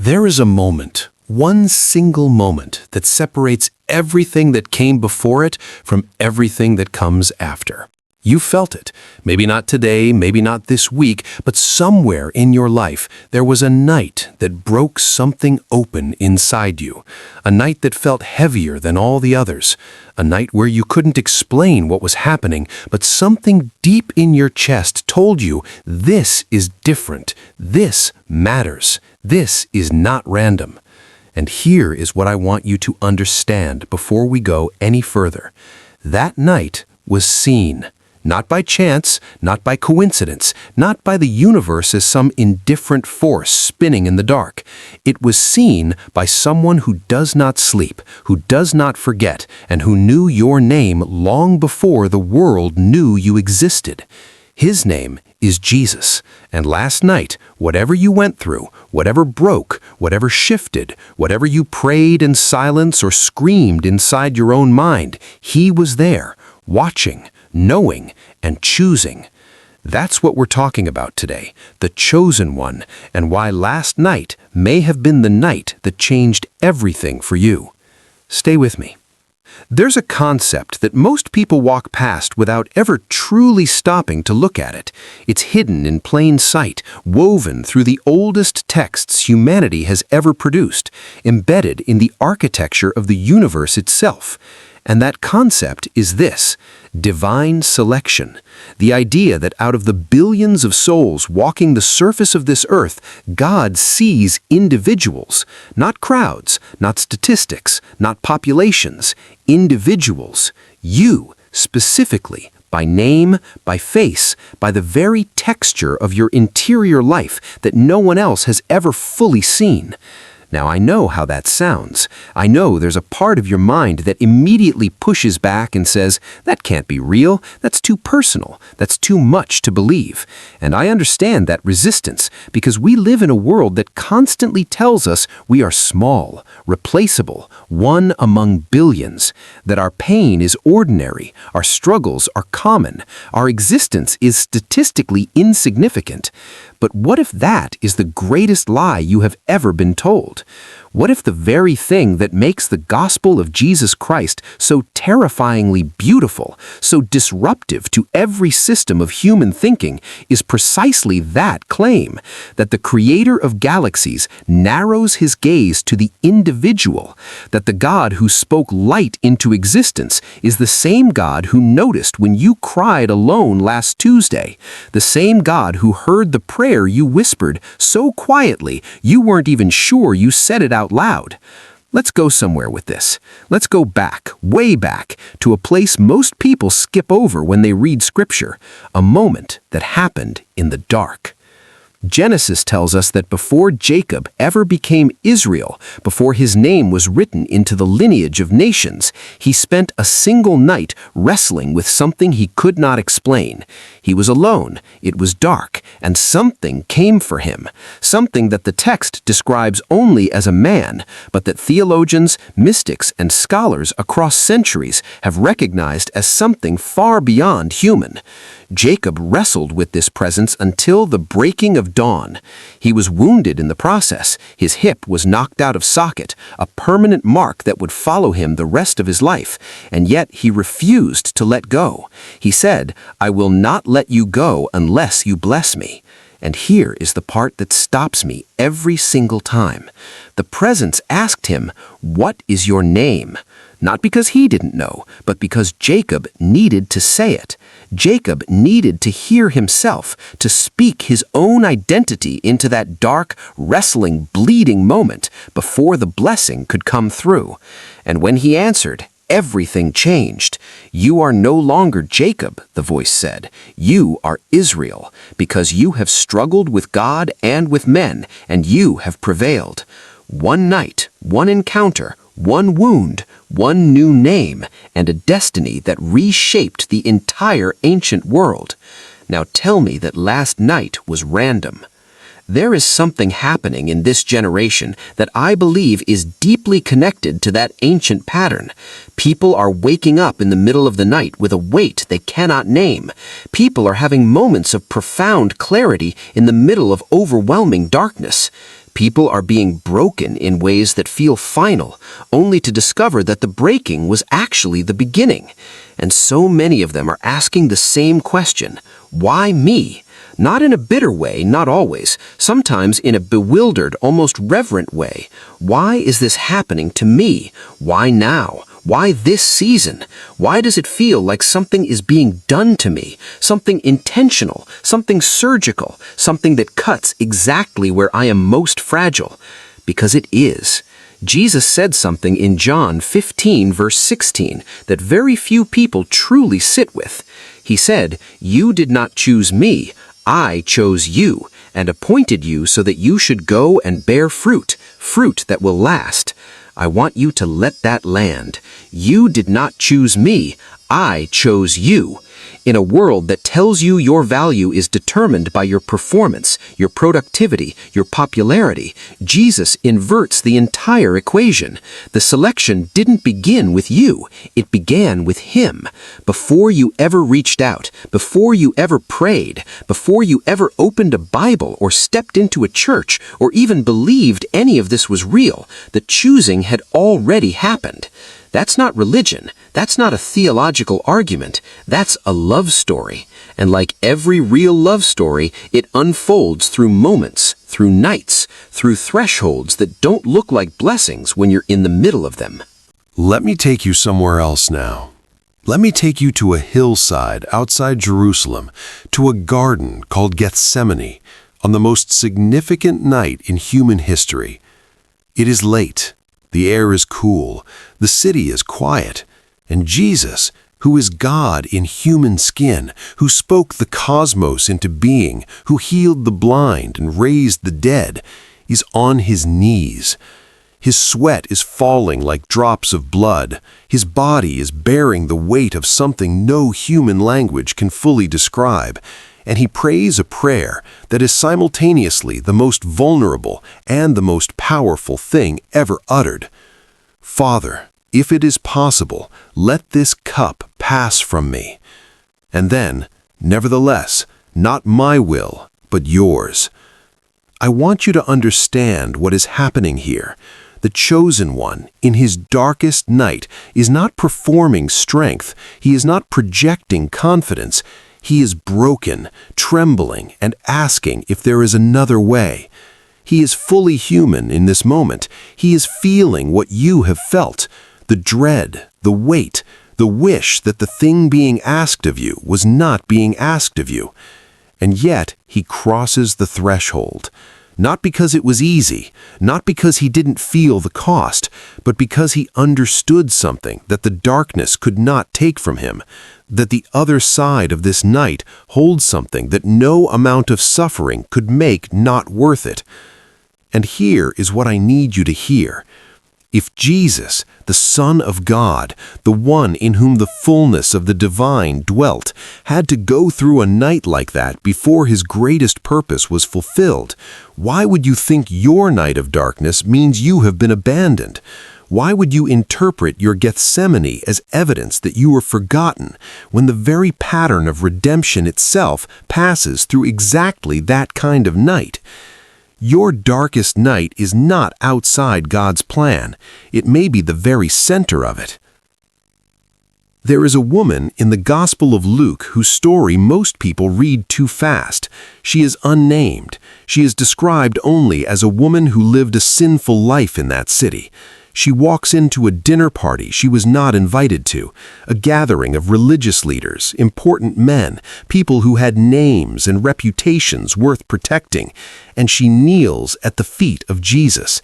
There is a moment, one single moment, that separates everything that came before it from everything that comes after. You felt it. Maybe not today, maybe not this week, but somewhere in your life there was a night that broke something open inside you. A night that felt heavier than all the others. A night where you couldn't explain what was happening, but something deep in your chest told you, this is different, this matters, this is not random. And here is what I want you to understand before we go any further. That night was seen. Not by chance, not by coincidence, not by the universe as some indifferent force spinning in the dark. It was seen by someone who does not sleep, who does not forget, and who knew your name long before the world knew you existed. His name is Jesus. And last night, whatever you went through, whatever broke, whatever shifted, whatever you prayed in silence or screamed inside your own mind, he was there, watching, knowing, and choosing. That's what we're talking about today, the chosen one, and why last night may have been the night that changed everything for you. Stay with me. There's a concept that most people walk past without ever truly stopping to look at it. It's hidden in plain sight, woven through the oldest texts humanity has ever produced, embedded in the architecture of the universe itself. And that concept is this: divine selection. The idea that out of the billions of souls walking the surface of this earth, God sees individuals, not crowds, not statistics, not populations, individuals. You, specifically, by name, by face, by the very texture of your interior life that no one else has ever fully seen. Now, I know how that sounds. I know there's a part of your mind that immediately pushes back and says, that can't be real, that's too personal, that's too much to believe. And I understand that resistance because we live in a world that constantly tells us we are small, replaceable, one among billions, that our pain is ordinary, our struggles are common, our existence is statistically insignificant. But what if that is the greatest lie you have ever been told? What if the very thing that makes the gospel of Jesus Christ so terrifyingly beautiful, so disruptive to every system of human thinking, is precisely that claim, that the creator of galaxies narrows his gaze to the individual, that the God who spoke light into existence is the same God who noticed when you cried alone last Tuesday, the same God who heard the prayer you whispered so quietly you weren't even sure you said it out loud. Let's go somewhere with this. Let's go back, way back, to a place most people skip over when they read Scripture, a moment that happened in the dark. Genesis tells us that before Jacob ever became Israel, before his name was written into the lineage of nations, he spent a single night wrestling with something he could not explain. He was alone, it was dark, and something came for him, something that the text describes only as a man, but that theologians, mystics, and scholars across centuries have recognized as something far beyond human. Jacob wrestled with this presence until the breaking of dawn. He was wounded in the process. His hip was knocked out of socket, a permanent mark that would follow him the rest of his life, and yet he refused to let go. He said, "I will not let you go unless you bless me." And here is the part that stops me every single time. The presence asked him, "What is your name?" Not because he didn't know, but because Jacob needed to say it. Jacob needed to hear himself, to speak his own identity into that dark, wrestling, bleeding moment before the blessing could come through. And when he answered, everything changed. "You are no longer Jacob," the voice said. "You are Israel, because you have struggled with God and with men, and you have prevailed." One night, one encounter, one wound, one new name, and a destiny that reshaped the entire ancient world. Now tell me that last night was random. There is something happening in this generation that I believe is deeply connected to that ancient pattern. People are waking up in the middle of the night with a weight they cannot name. People are having moments of profound clarity in the middle of overwhelming darkness. People are being broken in ways that feel final, only to discover that the breaking was actually the beginning. And so many of them are asking the same question: why me? Not in a bitter way, not always, sometimes in a bewildered, almost reverent way. Why is this happening to me? Why now? Why this season? Why does it feel like something is being done to me? Something intentional, something surgical, something that cuts exactly where I am most fragile. Because it is. Jesus said something in John 15, verse 16, that very few people truly sit with. He said, "You did not choose me. I chose you and appointed you so that you should go and bear fruit, fruit that will last. I want you to let that land. You did not choose me. I chose you." In a world that tells you your value is determined by your performance, your productivity, your popularity, Jesus inverts the entire equation. The selection didn't begin with you. It began with Him. Before you ever reached out, before you ever prayed, before you ever opened a Bible or stepped into a church or even believed any of this was real, the choosing had already happened. That's not religion. That's not a theological argument. That's a love story. And like every real love story, it unfolds through moments, through nights, through thresholds that don't look like blessings when you're in the middle of them. Let me take you somewhere else now. Let me take you to a hillside outside Jerusalem, to a garden called Gethsemane, on the most significant night in human history. It is late. The air is cool, the city is quiet, and Jesus, who is God in human skin, who spoke the cosmos into being, who healed the blind and raised the dead, is on his knees. His sweat is falling like drops of blood. His body is bearing the weight of something no human language can fully describe. And he prays a prayer that is simultaneously the most vulnerable and the most powerful thing ever uttered. "Father, if it is possible, let this cup pass from me." And then, "Nevertheless, not my will, but yours." I want you to understand what is happening here. The chosen one, in his darkest night, is not performing strength. He is not projecting confidence. He is broken, trembling, and asking if there is another way. He is fully human in this moment. He is feeling what you have felt, the dread, the weight, the wish that the thing being asked of you was not being asked of you. And yet he crosses the threshold. Not because it was easy, not because he didn't feel the cost, but because he understood something that the darkness could not take from him, that the other side of this night holds something that no amount of suffering could make not worth it. And here is what I need you to hear. If Jesus, the Son of God, the one in whom the fullness of the divine dwelt, had to go through a night like that before his greatest purpose was fulfilled, why would you think your night of darkness means you have been abandoned? Why would you interpret your Gethsemane as evidence that you were forgotten when the very pattern of redemption itself passes through exactly that kind of night? Your darkest night is not outside God's plan. It may be the very center of it. There is a woman in the Gospel of Luke whose story most people read too fast. She is unnamed. She is described only as a woman who lived a sinful life in that city. She walks into a dinner party she was not invited to, a gathering of religious leaders, important men, people who had names and reputations worth protecting, and she kneels at the feet of Jesus.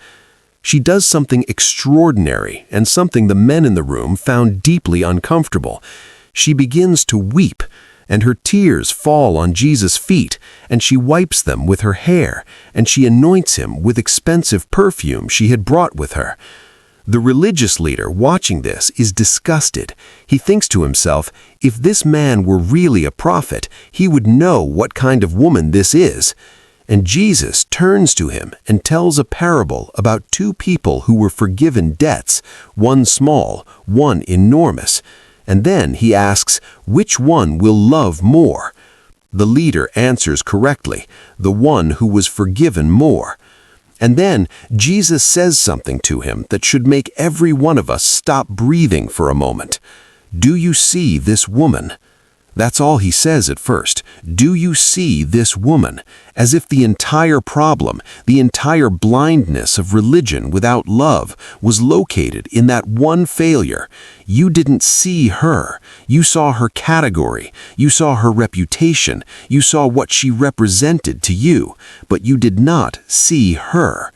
She does something extraordinary and something the men in the room found deeply uncomfortable. She begins to weep, and her tears fall on Jesus' feet, and she wipes them with her hair, and she anoints him with expensive perfume she had brought with her. The religious leader watching this is disgusted. He thinks to himself, if this man were really a prophet, he would know what kind of woman this is. And Jesus turns to him and tells a parable about two people who were forgiven debts, one small, one enormous. And then he asks, which one will love more? The leader answers correctly, the one who was forgiven more. And then Jesus says something to him that should make every one of us stop breathing for a moment. Do you see this woman? That's all he says at first. Do you see this woman? As if the entire problem, the entire blindness of religion without love was located in that one failure. You didn't see her. You saw her category. You saw her reputation. You saw what she represented to you, but you did not see her.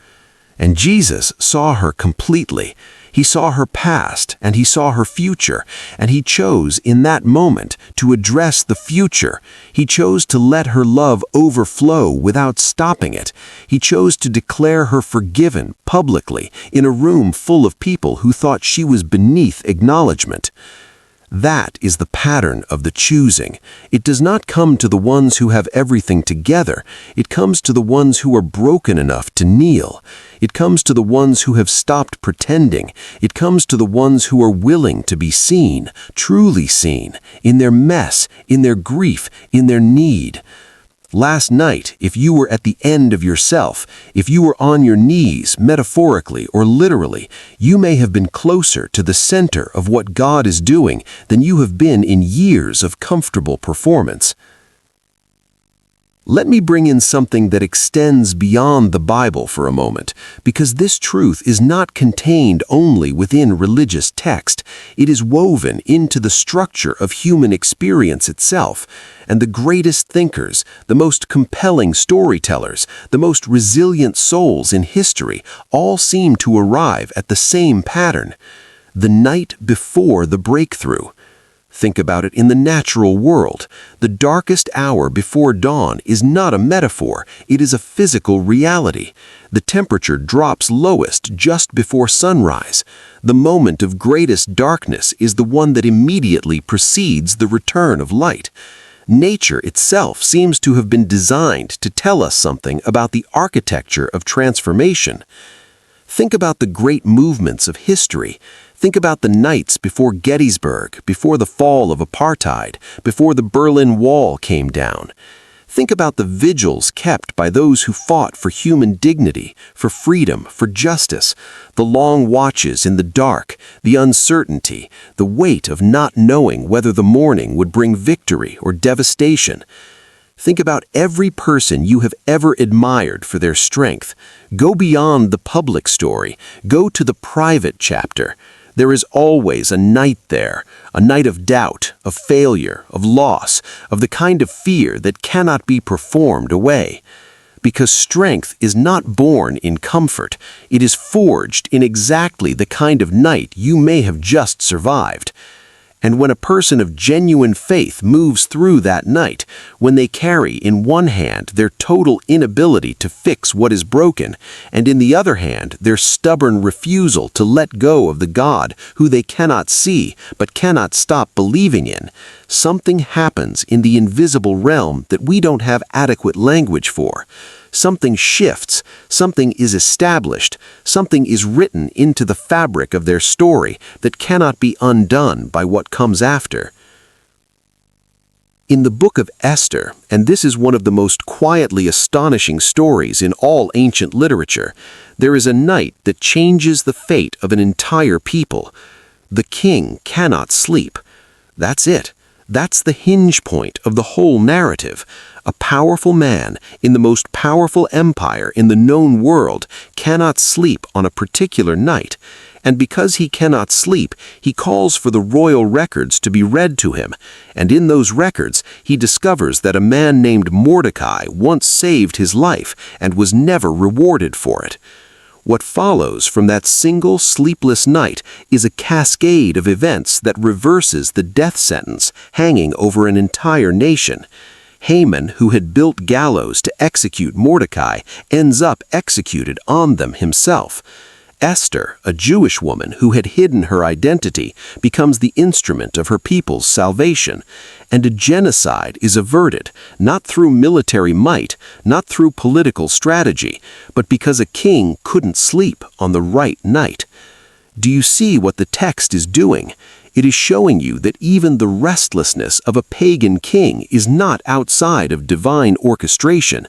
And Jesus saw her completely. He saw her past and he saw her future, and he chose in that moment to address the future. He chose to let her love overflow without stopping it. He chose to declare her forgiven publicly in a room full of people who thought she was beneath acknowledgement. That is the pattern of the choosing. It does not come to the ones who have everything together. It comes to the ones who are broken enough to kneel. It comes to the ones who have stopped pretending. It comes to the ones who are willing to be seen, truly seen, in their mess, in their grief, in their need. Last night, if you were at the end of yourself, if you were on your knees, metaphorically or literally, you may have been closer to the center of what God is doing than you have been in years of comfortable performance. Let me bring in something that extends beyond the Bible for a moment, because this truth is not contained only within religious text. It is woven into the structure of human experience itself, and the greatest thinkers, the most compelling storytellers, the most resilient souls in history all seem to arrive at the same pattern: the night before the breakthrough. Think about it in the natural world. The darkest hour before dawn is not a metaphor, it is a physical reality. The temperature drops lowest just before sunrise. The moment of greatest darkness is the one that immediately precedes the return of light. Nature itself seems to have been designed to tell us something about the architecture of transformation. Think about the great movements of history. Think about the nights before Gettysburg, before the fall of apartheid, before the Berlin Wall came down. Think about the vigils kept by those who fought for human dignity, for freedom, for justice, the long watches in the dark, the uncertainty, the weight of not knowing whether the morning would bring victory or devastation. Think about every person you have ever admired for their strength. Go beyond the public story. Go to the private chapter. There is always a night there, a night of doubt, of failure, of loss, of the kind of fear that cannot be performed away. Because strength is not born in comfort, it is forged in exactly the kind of night you may have just survived. And when a person of genuine faith moves through that night, when they carry in one hand their total inability to fix what is broken, and in the other hand their stubborn refusal to let go of the God who they cannot see but cannot stop believing in, something happens in the invisible realm that we don't have adequate language for. Something shifts, something is established, something is written into the fabric of their story that cannot be undone by what comes after. In the book of Esther, and this is one of the most quietly astonishing stories in all ancient literature, there is a night that changes the fate of an entire people. The king cannot sleep. That's it. That's the hinge point of the whole narrative. A powerful man in the most powerful empire in the known world cannot sleep on a particular night, and because he cannot sleep, he calls for the royal records to be read to him, and in those records he discovers that a man named Mordecai once saved his life and was never rewarded for it. What follows from that single sleepless night is a cascade of events that reverses the death sentence hanging over an entire nation. Haman, who had built gallows to execute Mordecai, ends up executed on them himself. Esther, a Jewish woman who had hidden her identity, becomes the instrument of her people's salvation, and a genocide is averted, not through military might, not through political strategy, but because a king couldn't sleep on the right night. Do you see what the text is doing? It is showing you that even the restlessness of a pagan king is not outside of divine orchestration.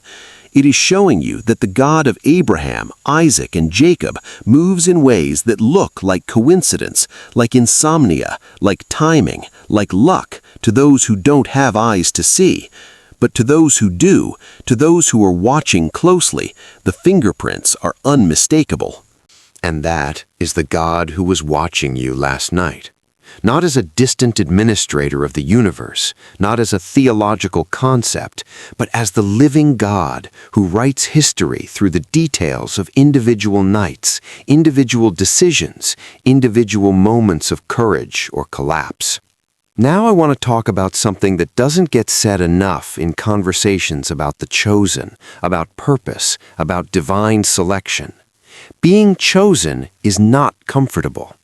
It is showing you that the God of Abraham, Isaac, and Jacob moves in ways that look like coincidence, like insomnia, like timing, like luck to those who don't have eyes to see. But to those who do, to those who are watching closely, the fingerprints are unmistakable. And that is the God who was watching you last night. Not as a distant administrator of the universe, not as a theological concept, but as the living God who writes history through the details of individual nights, individual decisions, individual moments of courage or collapse. Now I want to talk about something that doesn't get said enough in conversations about the chosen, about purpose, about divine selection. Being chosen is not comfortable.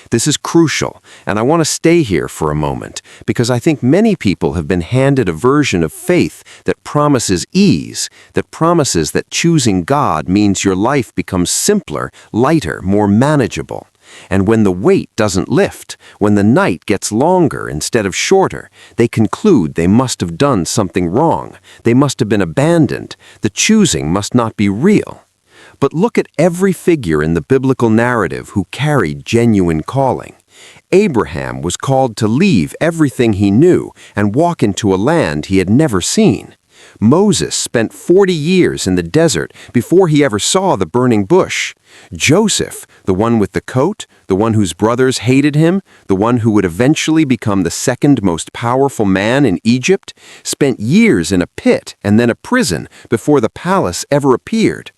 This is crucial, and I want to stay here for a moment because I think many people have been handed a version of faith that promises ease, that promises that choosing God means your life becomes simpler, lighter, more manageable. And when the weight doesn't lift, when the night gets longer instead of shorter, they conclude they must have done something wrong. They must have been abandoned. The choosing must not be real. But look at every figure in the biblical narrative who carried genuine calling. Abraham was called to leave everything he knew and walk into a land he had never seen. Moses spent 40 years in the desert before he ever saw the burning bush. Joseph, the one with the coat, the one whose brothers hated him, the one who would eventually become the second most powerful man in Egypt, spent years in a pit and then a prison before the palace ever appeared.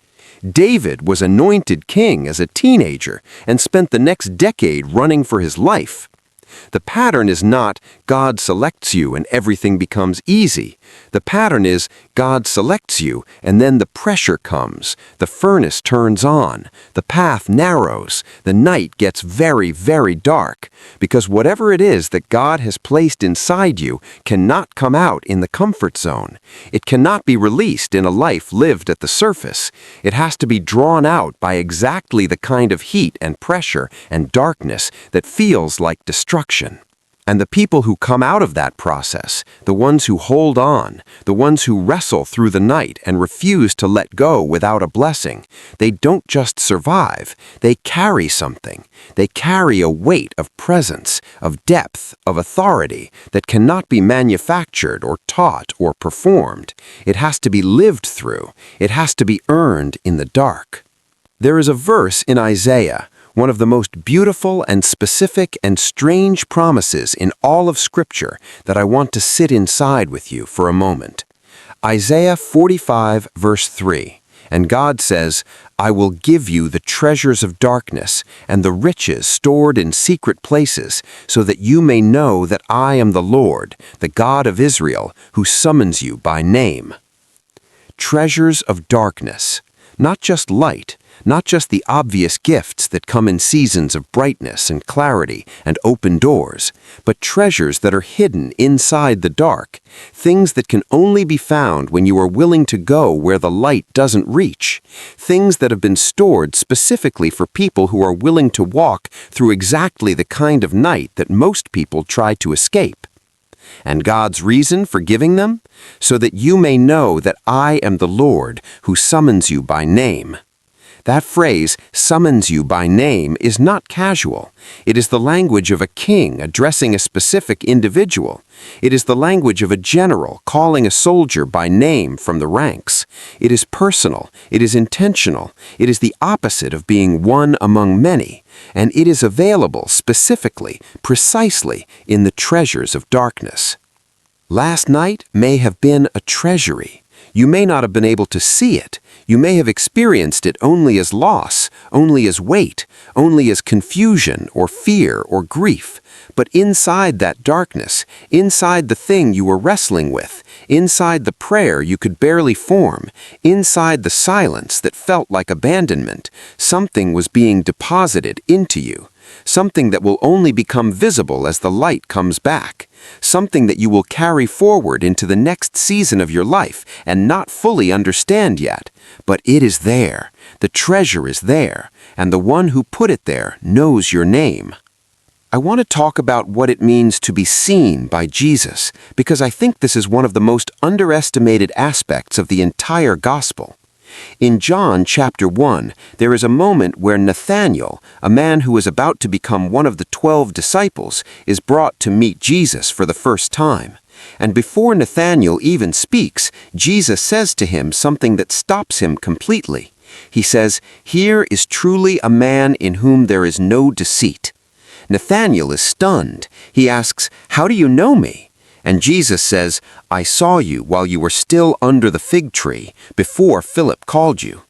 David was anointed king as a teenager and spent the next decade running for his life. The pattern is not God selects you and everything becomes easy. The pattern is God selects you and then the pressure comes, the furnace turns on, the path narrows, the night gets very, very dark, because whatever it is that God has placed inside you cannot come out in the comfort zone. It cannot be released in a life lived at the surface. It has to be drawn out by exactly the kind of heat and pressure and darkness that feels like destruction. And the people who come out of that process, the ones who hold on, the ones who wrestle through the night and refuse to let go without a blessing, they don't just survive, they carry something. They carry a weight of presence, of depth, of authority that cannot be manufactured or taught or performed. It has to be lived through. It has to be earned in the dark. There is a verse in Isaiah, one of the most beautiful and specific and strange promises in all of Scripture that I want to sit inside with you for a moment. Isaiah 45, verse 3, and God says, "I will give you the treasures of darkness and the riches stored in secret places, so that you may know that I am the Lord, the God of Israel, who summons you by name." Treasures of darkness, not just light, not just the obvious gifts that come in seasons of brightness and clarity and open doors, but treasures that are hidden inside the dark, things that can only be found when you are willing to go where the light doesn't reach, things that have been stored specifically for people who are willing to walk through exactly the kind of night that most people try to escape. And God's reason for giving them? So that you may know that I am the Lord who summons you by name. That phrase, summons you by name, is not casual. It is the language of a king addressing a specific individual. It is the language of a general calling a soldier by name from the ranks. It is personal. It is intentional. It is the opposite of being one among many. And it is available specifically, precisely, in the treasures of darkness. Last night may have been a treasury. You may not have been able to see it. You may have experienced it only as loss, only as weight, only as confusion or fear or grief. But inside that darkness, inside the thing you were wrestling with, inside the prayer you could barely form, inside the silence that felt like abandonment, something was being deposited into you. Something that will only become visible as the light comes back. Something that you will carry forward into the next season of your life and not fully understand yet. But it is there. The treasure is there, and the one who put it there knows your name. I want to talk about what it means to be seen by Jesus, because I think this is one of the most underestimated aspects of the entire gospel. In John chapter 1, there is a moment where Nathanael, a man who is about to become one of the 12 disciples, is brought to meet Jesus for the first time. And before Nathanael even speaks, Jesus says to him something that stops him completely. He says, "Here is truly a man in whom there is no deceit." Nathanael is stunned. He asks, "How do you know me?" And Jesus says, "I saw you while you were still under the fig tree, before Philip called you."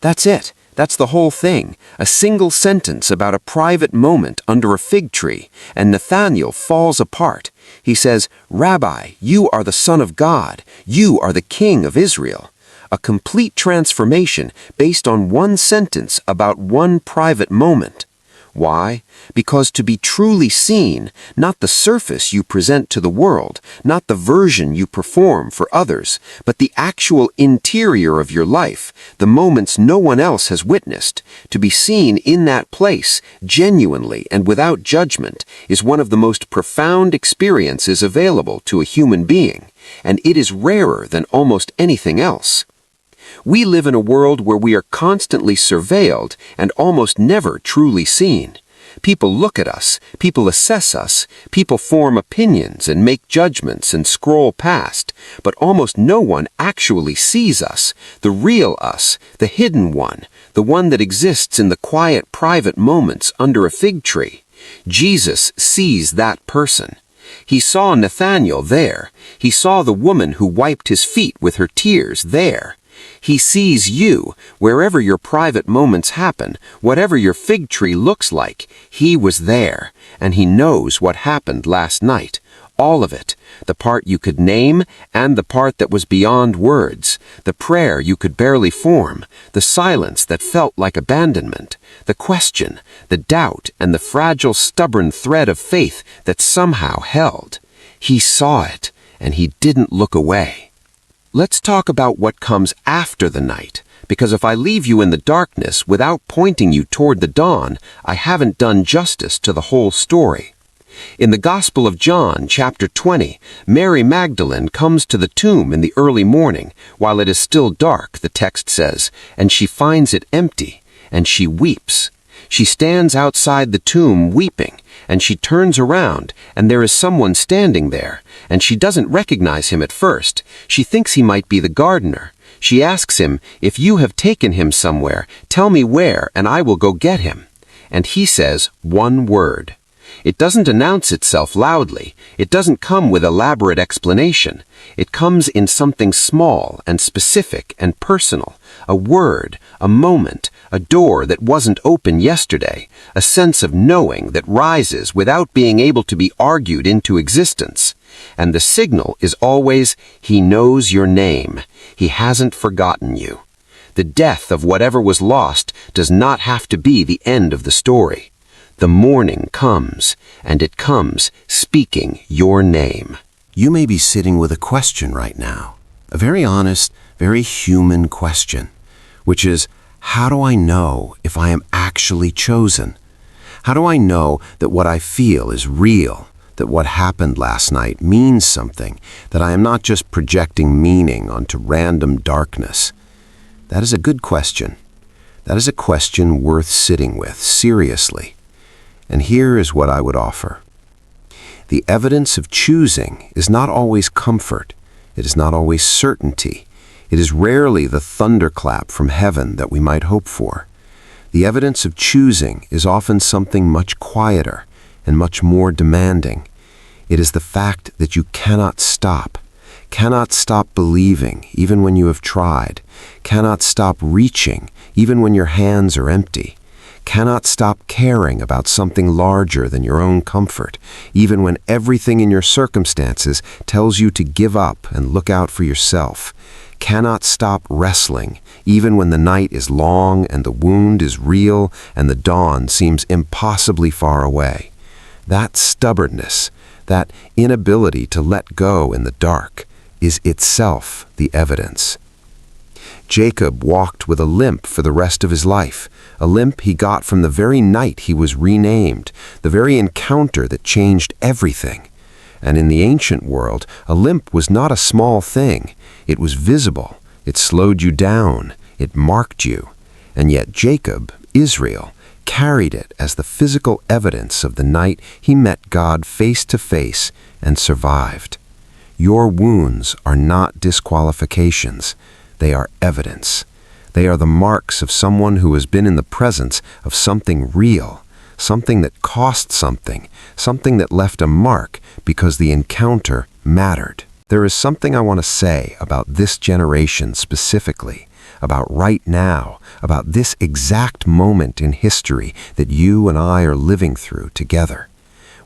That's it. That's the whole thing. A single sentence about a private moment under a fig tree, and Nathanael falls apart. He says, "Rabbi, you are the Son of God. You are the King of Israel." A complete transformation based on one sentence about one private moment. Why? Because to be truly seen, not the surface you present to the world, not the version you perform for others, but the actual interior of your life, the moments no one else has witnessed, to be seen in that place, genuinely and without judgment, is one of the most profound experiences available to a human being, and it is rarer than almost anything else. We live in a world where we are constantly surveilled and almost never truly seen. People look at us, people assess us, people form opinions and make judgments and scroll past, but almost no one actually sees us, the real us, the hidden one, the one that exists in the quiet private moments under a fig tree. Jesus sees that person. He saw Nathanael there. He saw the woman who wiped his feet with her tears there. He sees you, wherever your private moments happen, whatever your fig tree looks like. He was there, and he knows what happened last night. All of it, the part you could name and the part that was beyond words, the prayer you could barely form, the silence that felt like abandonment, the question, the doubt, and the fragile, stubborn thread of faith that somehow held. He saw it, and he didn't look away. Let's talk about what comes after the night, because if I leave you in the darkness without pointing you toward the dawn, I haven't done justice to the whole story. In the Gospel of John, chapter 20, Mary Magdalene comes to the tomb in the early morning, while it is still dark, the text says, and she finds it empty, and she weeps. She stands outside the tomb weeping, and she turns around, and there is someone standing there, and she doesn't recognize him at first. She thinks he might be the gardener. She asks him, "If you have taken him somewhere, tell me where, and I will go get him." And he says one word. It doesn't announce itself loudly. It doesn't come with elaborate explanation. It comes in something small and specific and personal. A word, a moment, a door that wasn't open yesterday, a sense of knowing that rises without being able to be argued into existence. And the signal is always, he knows your name. He hasn't forgotten you. The death of whatever was lost does not have to be the end of the story. The morning comes, and it comes speaking your name. You may be sitting with a question right now, a very honest, very human question, which is, how do I know if I am actually chosen? How do I know that what I feel is real, that what happened last night means something, that I am not just projecting meaning onto random darkness? That is a good question. That is a question worth sitting with, seriously. And here is what I would offer. The evidence of choosing is not always comfort. It is not always certainty. It is rarely the thunderclap from heaven that we might hope for. The evidence of choosing is often something much quieter and much more demanding. It is the fact that you cannot stop believing even when you have tried, cannot stop reaching even when your hands are empty, cannot stop caring about something larger than your own comfort, even when everything in your circumstances tells you to give up and look out for yourself, cannot stop wrestling, even when the night is long and the wound is real and the dawn seems impossibly far away. That stubbornness, that inability to let go in the dark, is itself the evidence. Jacob walked with a limp for the rest of his life, a limp he got from the very night he was renamed, the very encounter that changed everything. And in the ancient world, a limp was not a small thing. It was visible. It slowed you down. It marked you. And yet Jacob, Israel, carried it as the physical evidence of the night he met God face to face and survived. Your wounds are not disqualifications. They are evidence. They are the marks of someone who has been in the presence of something real, something that cost something, something that left a mark because the encounter mattered. There is something I want to say about this generation specifically, about right now, about this exact moment in history that you and I are living through together.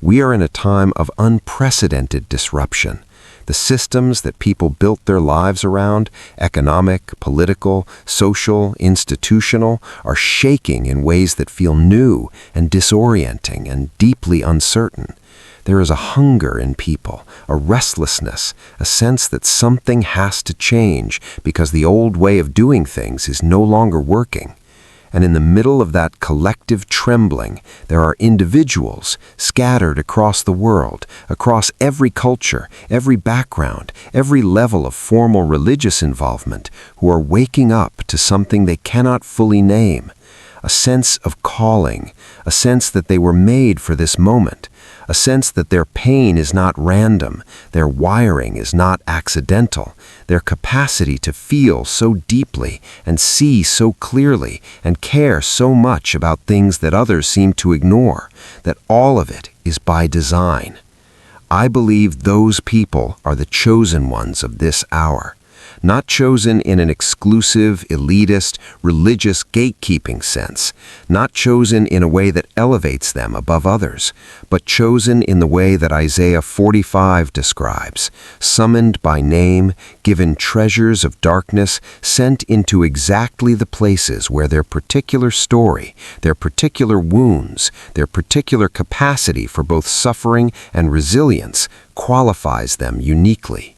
We are in a time of unprecedented disruption. The systems that people built their lives around, economic, political, social, institutional, are shaking in ways that feel new and disorienting and deeply uncertain. There is a hunger in people, a restlessness, a sense that something has to change because the old way of doing things is no longer working. And in the middle of that collective trembling, there are individuals scattered across the world, across every culture, every background, every level of formal religious involvement, who are waking up to something they cannot fully name. A sense of calling, a sense that they were made for this moment, a sense that their pain is not random, their wiring is not accidental, their capacity to feel so deeply and see so clearly and care so much about things that others seem to ignore, that all of it is by design. I believe those people are the chosen ones of this hour. Not chosen in an exclusive, elitist, religious gatekeeping sense, not chosen in a way that elevates them above others, but chosen in the way that Isaiah 45 describes, summoned by name, given treasures of darkness, sent into exactly the places where their particular story, their particular wounds, their particular capacity for both suffering and resilience qualifies them uniquely.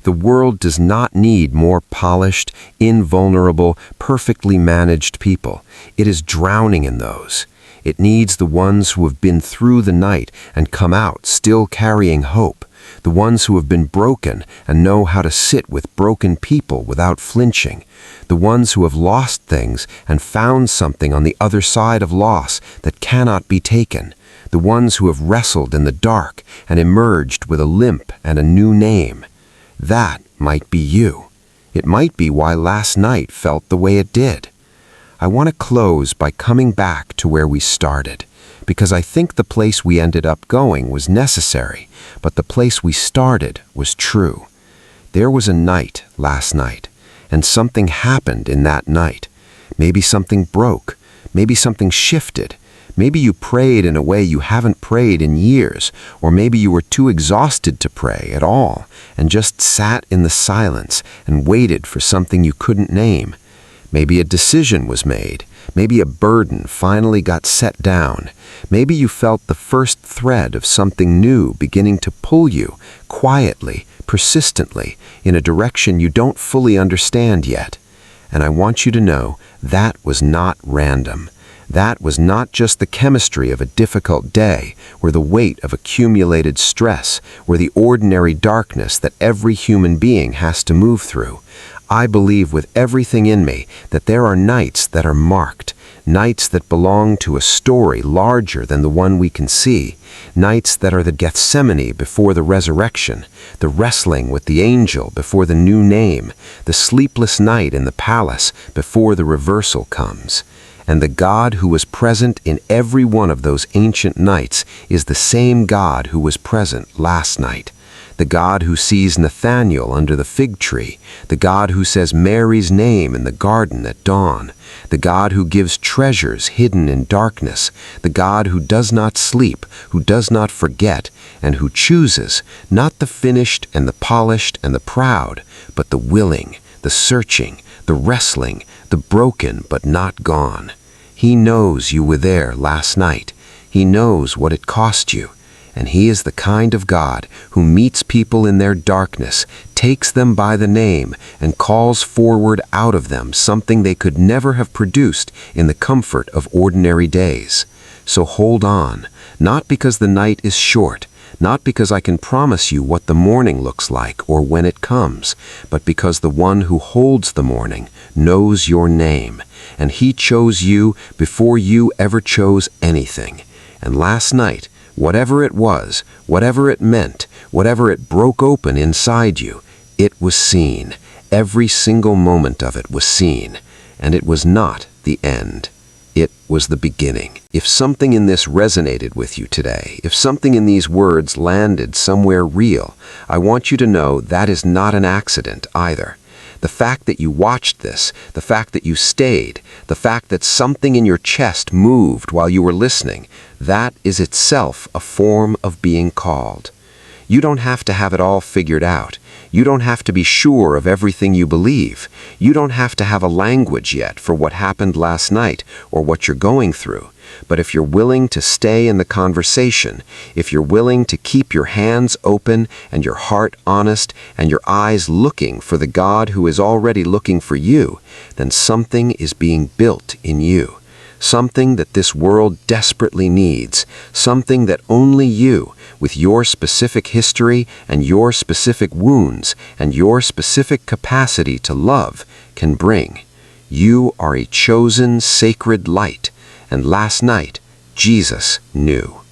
The world does not need more polished, invulnerable, perfectly managed people. It is drowning in those. It needs the ones who have been through the night and come out still carrying hope, the ones who have been broken and know how to sit with broken people without flinching, the ones who have lost things and found something on the other side of loss that cannot be taken, the ones who have wrestled in the dark and emerged with a limp and a new name. That might be you. It might be why last night felt the way it did. I want to close by coming back to where we started, because I think the place we ended up going was necessary, but the place we started was true. There was a night last night, and something happened in that night. Maybe something broke. Maybe something shifted. Maybe you prayed in a way you haven't prayed in years, or maybe you were too exhausted to pray at all and just sat in the silence and waited for something you couldn't name. Maybe a decision was made. Maybe a burden finally got set down. Maybe you felt the first thread of something new beginning to pull you, quietly, persistently, in a direction you don't fully understand yet. And I want you to know that was not random. That was not just the chemistry of a difficult day, where the weight of accumulated stress, where the ordinary darkness that every human being has to move through. I believe with everything in me that there are nights that are marked, nights that belong to a story larger than the one we can see, nights that are the Gethsemane before the resurrection, the wrestling with the angel before the new name, the sleepless night in the palace before the reversal comes. And the God who was present in every one of those ancient nights is the same God who was present last night. The God who sees Nathanael under the fig tree, the God who says Mary's name in the garden at dawn, the God who gives treasures hidden in darkness, the God who does not sleep, who does not forget, and who chooses not the finished and the polished and the proud, but the willing, the searching, the wrestling, the broken but not gone. He knows you were there last night. He knows what it cost you. And He is the kind of God who meets people in their darkness, takes them by the name, and calls forward out of them something they could never have produced in the comfort of ordinary days. So hold on, not because the night is short, not because I can promise you what the morning looks like or when it comes, but because the one who holds the morning knows your name, and He chose you before you ever chose anything. And last night, whatever it was, whatever it meant, whatever it broke open inside you, it was seen. Every single moment of it was seen, and it was not the end. It was the beginning. If something in this resonated with you today, if something in these words landed somewhere real, I want you to know that is not an accident either. The fact that you watched this, the fact that you stayed, the fact that something in your chest moved while you were listening, that is itself a form of being called. You don't have to have it all figured out. You don't have to be sure of everything you believe. You don't have to have a language yet for what happened last night or what you're going through. But if you're willing to stay in the conversation, if you're willing to keep your hands open and your heart honest and your eyes looking for the God who is already looking for you, then something is being built in you. Something that this world desperately needs, something that only you, with your specific history and your specific wounds and your specific capacity to love, can bring. You are a chosen sacred light, and last night, Jesus knew.